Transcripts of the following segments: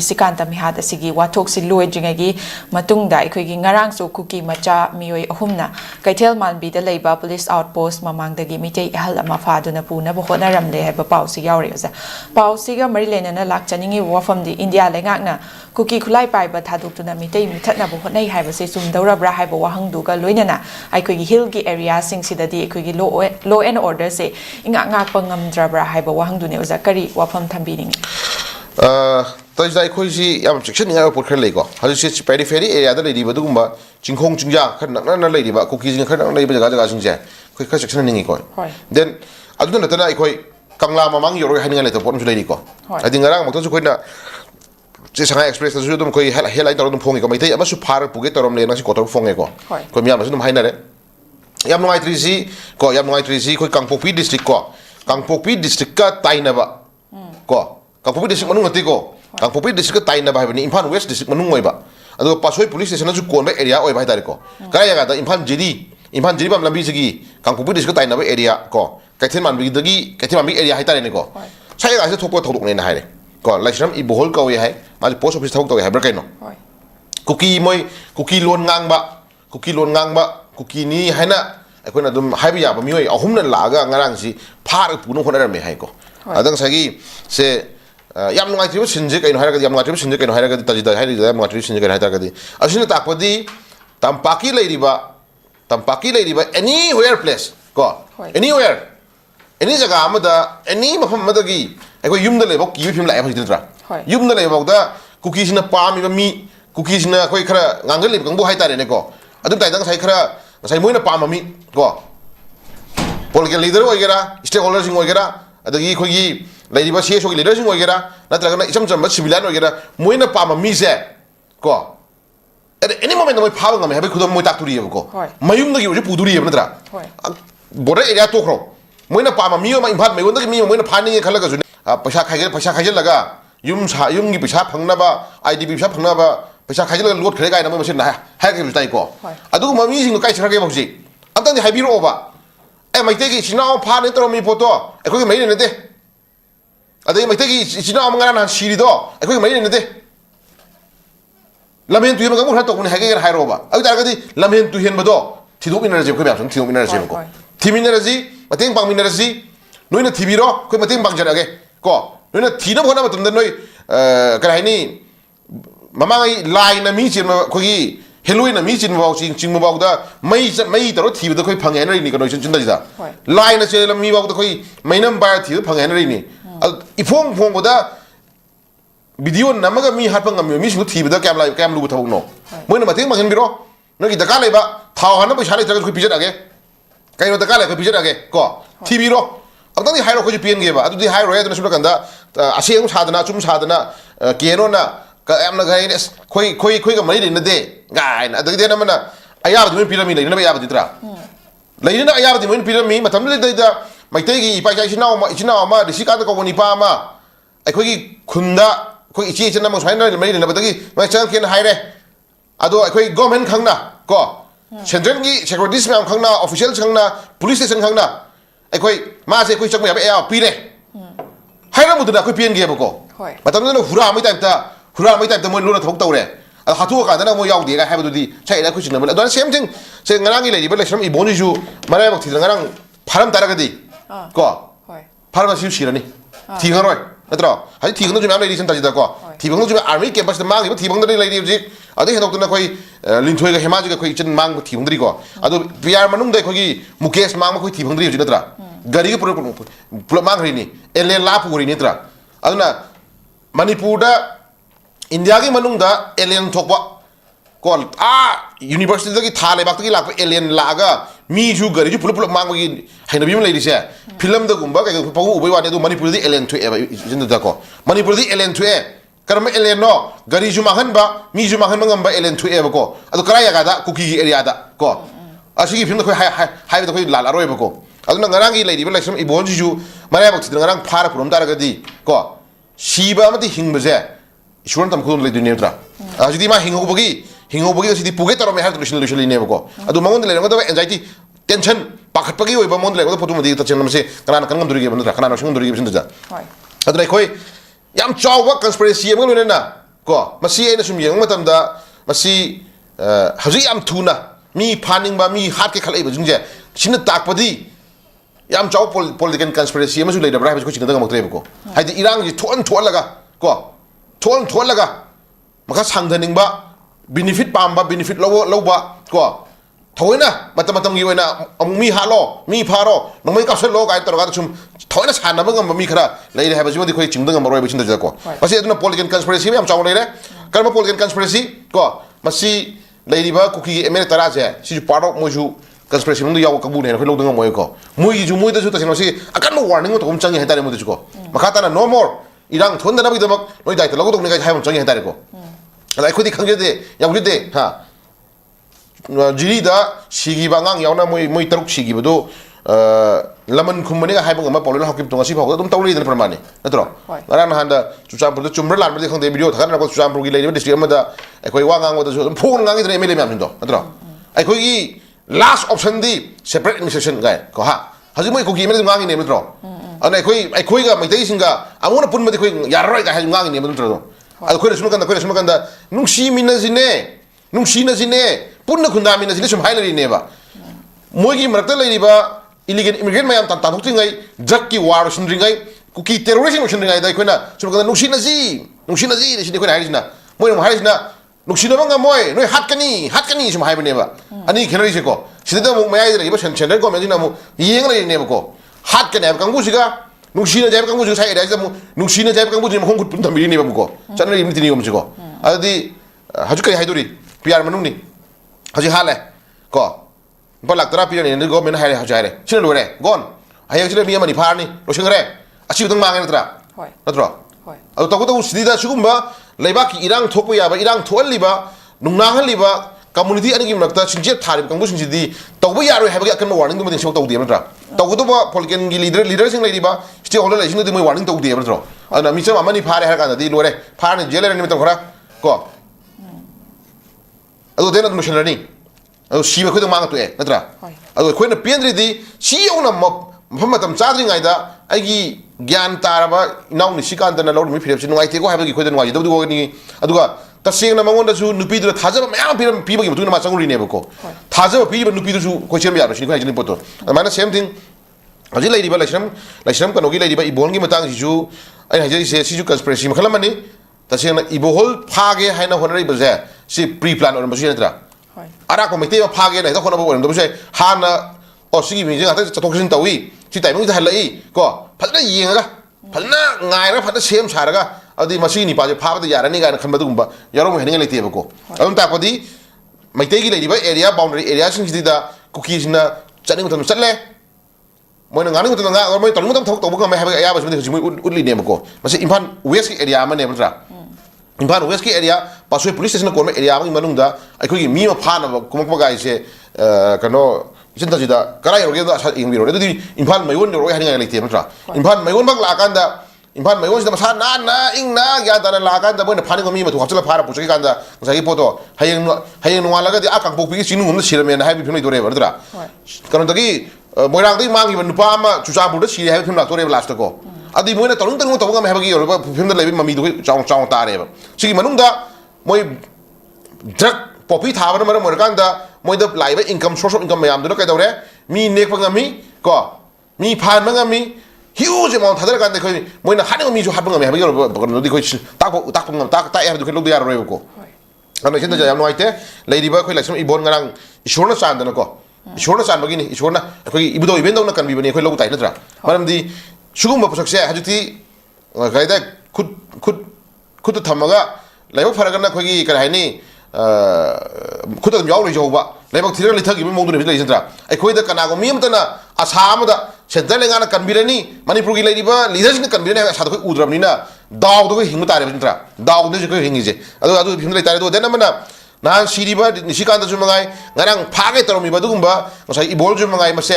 Sikanta mihada sigi watok si loy jingagi matungda ikogi ngarang so kuki macha mioi ahumna kaithel manbi da leiba police outpost mamangdagi mitei ahal ama faduna puna bo honaramle heba pausi yauri oza pausi ga mari lenana lakchaningi wafam di India lengakna kuki khulai paiba thadukuna mitei mithatna bo honai haiba se sumdaurabra haiba wahangduga loinana aikogi hill gi area sing sidadi ikogi law and order se inga ngakpa ngamdrabra haiba wahangdune oza kari wafam thambiningi Today I see a section in airport Kerlego. How is it periphery area the lady Badumba, Chingkong Chinja, not lady, but cookies in Kernan labor Gazazinja, quick section in Nico. Then I don't know that I quite Kanglam among your hanging a little point to Ladico. I think around Motosuquina just high express as you don't quite highlight on the Pongo. I must part to get on the Nasicoto Fongo. Comiamas Hainare. Yamai 3C, go Yamai 3C, quick Kangpopi district go. Kangpopi district Tainaba. Go. Kangpopi district Manunatico. Kangpopi district Taina by Impan West district Manungoiba. And the Pasoi police station to Kona area or by Tarico. Kayaka, Impan JD, Impan Jibam Lambisigi, Kangpopi district Taina area, go. Katiman Bigi, Katimami area Hitanico. Say I took what to in Hire. Go, like some Iboholka we have, my post office talk to Habracano. Cookie Moy, Cookie Lon Nangba, Cookie Ni Hana. I couldn't do Haobijam Mui, a Humna Laga, Naransi, part of Puno Mexico. I don't say. Yam no active Sinjik and Haraga, Yam active Sinjik and Haraga, Tajida, Yam active Sinjik and Hatagadi. As in the Tapadi, Tampaki Ladybug, anywhere place. Go. Anywhere. Any Zagamada, any Mahamadagi. I go Yum the Levo, give him like Hidra. Yum the Levo, the cookies in a palm, even me, cookies in a Quaker, Nangali, Gambo Haita and go. I don't think I say Moina Palm of me. Go. Political leader, Ogera, stakeholders in Ogera, at the Yikogi. Lady was here, so leaders in Ogera, not like some civilian Ogera, Moina Palma Mise. Go. At any moment, my power, I have a good motak to Rivo. Mayum the Puduri of Natra. Bore area Tokro. Moina Palma, Mio, my part, may wonder me when a panning a Kalagazun, Pasakajalaga, Yum Pisha Pangnaba, IDB Shapanaba, Pasakajal, Lord Krega, and Machine Haggis Taiko. I do my music to Kaisakamosi. I've done the Habi over. And my take is now partner on me poto. I could have made in a day. I think my take is now Mangan and Shirido. I could have made in a day. Lamin to him, I have to Hagan Hiroba. I targeted Lamin to him, Bado. Tidu in a Zimbabwe, Tidu in a Zimbabwe. Timinerazi, I think Bangminerazi, no in a Tibiro, come a thing Banjaraga. Go. No in a Tino, one of the Noi, Karani, Mamma line a meeting, Kogi. Hello in a meeting about Chimabauda, May or Tiv the Koi Panganari Nicola. Line a sailor me about the Koi, my number Tiv Panganari. If home Pongoda video Namaga me happen a mission with Tiv the Cam like Cam Lutono. When I think Maganbiro, no get the Galeba, Tawhana Shari could pigeon again. Kind of the Gala could pigeon again. Go. Tibiro. I'm not the higher Kojian giver. I do the higher and Sukanda, Asian Hadana, Chum Hadana, Kienona. I'm not going to quick money in the day. Guy, at the Denamana, I have the wind pyramid, never have the trap. Later, I have the wind pyramid, but I'm my taking if now, the Chicago Wanipama. I quick Kunda, quick cheese and almost 100 million, but my son can hide it. I do a quick government Kangna, go. Shenjengi, secretary Kangna, official Kangna, police station Kangna. I quick, Master quick me up, Pire. Hiram to the Kupian Gabo. But I'm not Hura, my type. Hura type the one Luna talked over. A Hatuka, then I'm out there. I have to do the question. But the same thing, saying Rangi lady, but like some Iboniju, Marabok, Tirangang, Param Taragadi. Go. Paramasu Shirani. Tigaroi. That's all. I think no ladies and Tajako. Tibango Army came past the Mang, Tibang the lady of Jig. I think not to Nakoi, Lintuga Hemajica question Mang with Tibandrigo. I do Pierre Manum de Kogi, Mukes Mang with Tibandri, Gari Mangrini, Ellen Lapu in Nitra. I don't know. Manipur. India के मनुंग दा alien थोपा call university दा की थाले बात की लाग alien लागा मी जो गरी जो पुल मांग की है नबी में लेडी से film दा गुम्बा क्या पगु उबे वाने तो मणिपुर दी alien थुए जिंदा दा को मणिपुर दी alien थुए कर्म alien नो गरी जो माहन बा मी जो माहन मंगम बा alien थुए बको अतो कराया का दा कुकी की area दा को अशी की film दा कोई हाई दा कोई लाला रोए बको अतो नंगरांग की लेडी बला इसमें इबोन जो मरे बक्ति नंगरांग फार पुरम तार गदी को शीबा मती हिंग बजे Shouldn't come cool to Netra. As you demand Hingobogi, the Puget or may have to listen never go. I do Mount Level anxiety, tension, Pakapagi, Mount Level, Potumadi, Tachan, Kana come to give the Kana to give the. I don't know, Yam Chow, what conspiracy, Mulina. ko masi aina sum yeng matam da masi haji am thuna mi phaning ba mi hat ke khalai ba jingje sina takpadi yam chaw political conspiracy ma su le da bra ba ko chinga da mak tre ko haidi irang ji thon laga ko thon laga maka sangdaning ba benefit pamba benefit lo ba ko thoina matam gi wena mi halo mi pharo nomai ka sel lo ga tor ga chum thoina sana ba ngam mi khara lai ha ba ji khoi chingda ngam roi ba chin da ko masi aduna political conspiracy yam chaw le re karma political conspiracy ko masi lai ba kuki emere tara je si part of moju conspiracy mundu yaw ka bu ne khoi lo dang moy ko mui ju mui da ju ta sin masi akan warning to kum changi hetare mu de ko makata na no more irang thon da na bi da mak noi dai ta lo dong ne ga haim changi hetare ko ala khodi khang je de yaw ju de ha jiri da sigi bangang yaw na moi taruk sigi bodo laman khumani ga haibang ma polol hakim tonga si phog dum tawli den pramani natro ngaran handa chuchampur de chumra lan de khang de video thakana ko chuchampur gi leide district amada khoi wangang wa da phone ngang de emele myam do natro khoi gi last option di separate administration ga ko ha haji moi ko gi emele ngang ni natro ana khoi ga mai dei singa amona pun ma de khoi yarroi ga ha ngang ni natro al khoi sum kan da nungsi na jine punna khunda mina jine sum hailari ne ba moi gi marakta leiri ba illegal immigrant mayam tan tan thukti ngai drug ki war shin ringai kuki terrorism shin ringai dai khoina sum kan nuksi na ji de shin khoina harisna moi mo harisna nuksi na banga moi noi hat kani sum haibane ba ani khenari se ko sida mo mayai de ba central government na mo yeng lai ne ba ko hat kani ba kangu siga nuksi na jai kangu siga sai da mo nuksi na jai kangu ji mo khong khut pun thamiri ne ba ko chanari imti ni om se ko adi haju kai haidori PR manung ni haji hale ko balak tera PR ni government hai hajare chin lo re gon hayang chile mi mani phar ni lo sing re achi dang mang tra hoi natro hoi adu to ko sidi da sugumba leiba ki irang thokpa ya ba irang thol liba nungna han liba community ani gi makta singje tharib kangbu sing sidi tawba ya ro ha ba kan warning dum de show taw de natra taw do ba political gi leader sing leiba stakeholder lai sing de moi warning taw de natra ana mi chama mani phar ha kan di lo re phar ni jele ni metam khara ko adu dena dum shalani adu shiba khoi mang to e natra adu khoi na pendri di si yona matam chadri ngai da ai gi gyan taraba naw ni sikan da na lo mi phirep sin ngai te ko ha ba gi khoi da ngai da du ni aduga tasing na mangon da su nupi du thaja ba mayam piram pi ba gi tu na ma changuri ne ba ko thaja ba pi ba nupi du su khoi chem ya ba sin khoi jini poto mana same thing aji lai di ba laisram ka no gi lai di ba ibon gi matang ji ju ai ha ji se si ju conspiracy ma khalam ni tasing na ibohol phage haina honari ba je si pre plan or ma su tra ara ko mete ba phage na da khona ba or do se hana o sigi mi jinga ta chatok sin tawi si tai mong da halai ko phadna yenga phadna ngai ra phadna sem saraga adi masi ni pa je phaba da yarani ga khan ba dum ba yaro mo heninga lete ba ko adum ta ko di maite gi le di ba area boundary area sing si da cookies na chani mutam chatle moi na ngani mutam nga moi tolmu tam thok to ba ma ha ba ya ba sum de moi utli ne ba ko masi impan west area ma ne ba tra impan west ki area pasoi police station ko area ma manung da ai khoi gi mi ma pha na ba kumak ba ga ise kano 진짜 지다 가라이 로게도 사 ing비로 레디 임판 마이원 로 하는 게 레티 맞다 임판 마이원 막 라간다 임판 마이원 지다 사나나 잉나 야다나 라간다 뭐네 파는 거 미면 또 갑자기 파라 부족이 간다 자기 포도 하영 노알라가디 아까 복비기 지는 없는 시르면 하비 편이 도래 버더라 그런 덕이 뭐랑도 망이 누파 아마 주사부도 시리 하비 편나 도래 라스트고 아디 뭐네 떨릉 떨릉 또 뭔가 해보기 여러 편들 레비 마미도 짱짱 따래 지금 만웅다 뭐 드럭 popi thabar mar mar kanda moida laiba income source of income mayam do kai dore mi nek pangami ko mi phan mangami huge amount thadar kanda khoi moina haning mi ju hat pangami habi no di khoi tak pangam tak ta er du khoi lo yar roi ko ana chinda jam noite lady ba khoi laksam ibon ngarang ishorna chandana ko ishorna chan bagini ishorna khoi ibudo event na kan bi bani khoi lo tai natra maram di sugum ba posakse hajuti gaida khud thamaga laiba faragana khoi ka haini खुद याव लेजौबा लेबक थिर लिथगी मोंदु ने लेजंत्रा अखोइदा कनागो मियमतना आसामदा centre लेगाना कनबिरनी Manipur की लेरिबा leaders ने कनबिरने सादो उद्रबनिना दाव दो हिंग तारे बिंत्रा दाव दे जको हिंगिजे अदो हिंग ले तारे दो देनमना नान सिरिबा निशिकांदा जुमगाई ngarang phage toromi badugumba ngosai ibol जुमगाई मसे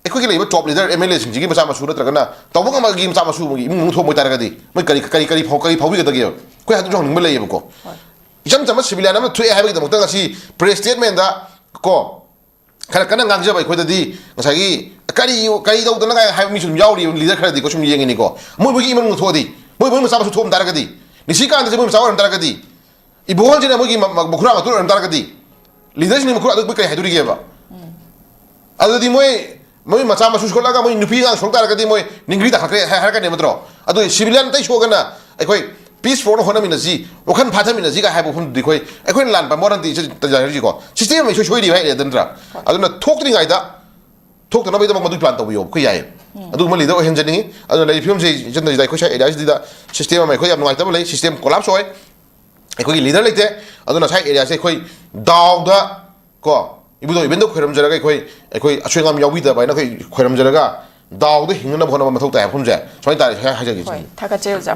अखोइगे लेबा टॉप लीडर एमएलए सिंजिगी मसा मसु रत्रगना तबुगा मगी मसा मसु मगी इमुंग थो मोय तारगदी मै करी फावबी गदगे कोइ हादु जोंग निंग लेयबको इचम चम सिविलियन अम थुए हाइबगे दमक तंग सी प्रेस स्टेटमेंट दा को खर कन गांगजे बाय खोददी ngसागी करी दौ दना गाय हाइ मिसुम यावरी लीडर खरदी को सुम येंगिनी को मोय बगी इमन थोदी मोय मसा मसु थोम तारगदी निशी कांत से मुझे चावल अंतर कर दी इबोहल जिन्हें मुझे मुखरा का तुर अंतर कर दी लीडर्स ने मुखरा तो कोई कहीं दूरी किया बा अदो दी मुझे मचा मसूस को लगा मुझे नुपी का सोचता रखती मुझे निंगरी तक हर का नहीं मतलब अदो सिविलियन तय शो करना कोई पीस फोन होना मिलना जी वो खन फाता मिलना जी का है वो हम दिखोई कोई लान पर मॉडर्न टी तजारी जी को सिस्टम में शोई दी भाई ये दंडरा अदो ना थोक नहीं आया थोक तो ना भी तो मधु प्लान तो भी हो कोई आए अदो मैं लीडर हिंजन नहीं अदो लाइफ फिल्म से जन दाई कोई शायद ऐसे दिदा सिस्टम में कोई अपना आइटम ले सिस्टम कोलैप्स होए कोई लीडर लेते अदो ना शायद एरिया से कोई दाव दा को इबुदो इवेंट खोरम जरगा कोई अश्वेंगम यावी दा भाई ना कोई खोरम जरगा दाव दा हिंगना भोना मथौ ताय फुम जाय सोई ताय हाजगी थाका चेल जा